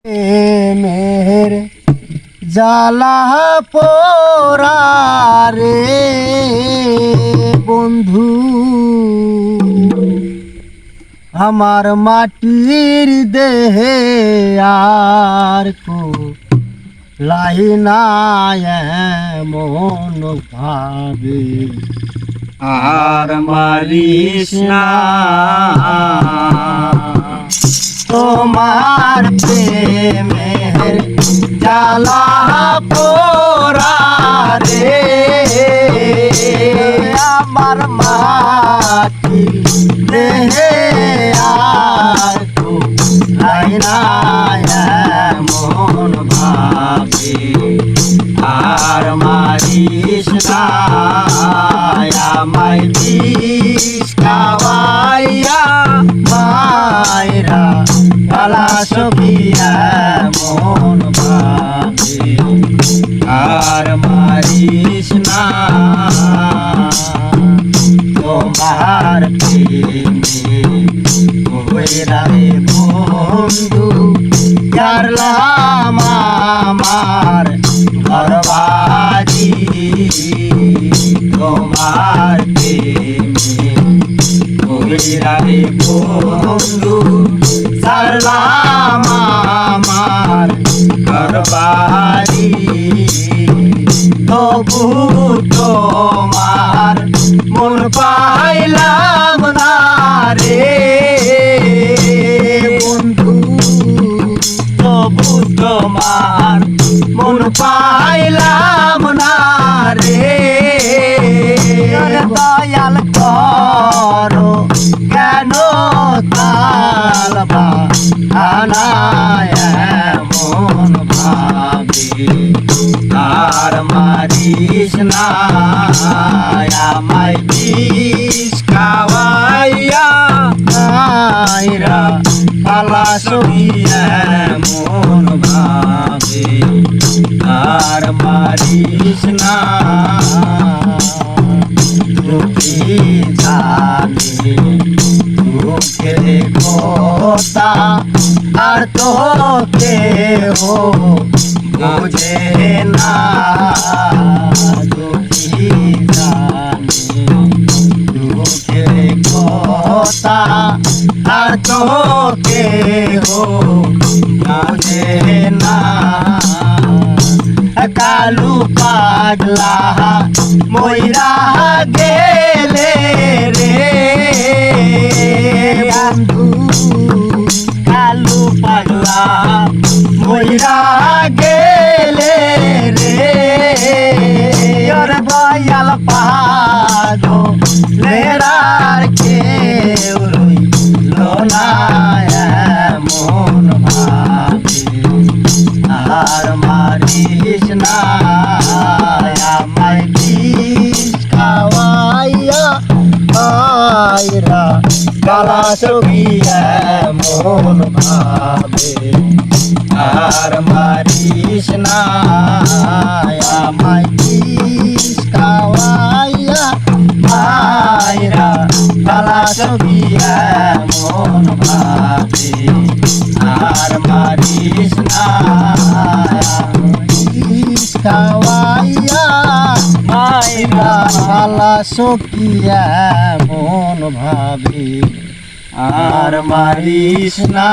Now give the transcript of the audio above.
মেহের জ্বালা পোরা রে বন্ধু, আমার মাটির দেহে আর কো লাইনা মন ভাবে আর মারিস না তোমার প্রেমের জ্বালা পোরা রে আমার মাটি দেহে আর তো লাইনা মন ভাবে আর মারিস না আমায় বিষ খাওয়াইয়া মায়েরা কালা সবিয়া মন ভাবে আর মারিস না তোমার প্রেমে ওইরা রে বন্ধু জারলাম আমার ঘরবাড়ি তোমার প্রেমে ওইরা রে বন্ধু জারলাম আমার ঘরবাড়ি তবু তোমার মন পাইলাম না রে বন্ধু, তবু তোমার মন পাইলাম না রে দয়াল করো কেন তালবা আনায় মন ভাবে আর মারিস না আমায় বিষ খাওয়াইয়া মায়েরা কালা সবিয়া মন ভাবে আর মারিস না তুমি জানে মুখের কথা আর তো কেহ বোঝে না তুমি জানে মুখের কথা আর তো কেহ বোঝে না কালু পাগলা ময়রা গেলে রে বন্ধু, কালু পাগলা ময়রা গেলে রে ওর দয়াল পাগলেরার কেউ রইল না মন ভাবে আর মারিস না আমায় বিষ খাওয়াইয়া মায়েরা কালা সবিয়া মন ভাবে আর মারিস না আমায় বিষ খাওয়াইয়া মায়েরা কালা সবিয়া মন ভাবে আর মারিস না বিষ খাওয়াইয়া মায়েরা কালা সবিয়া মন ভাবে আর মারিস না।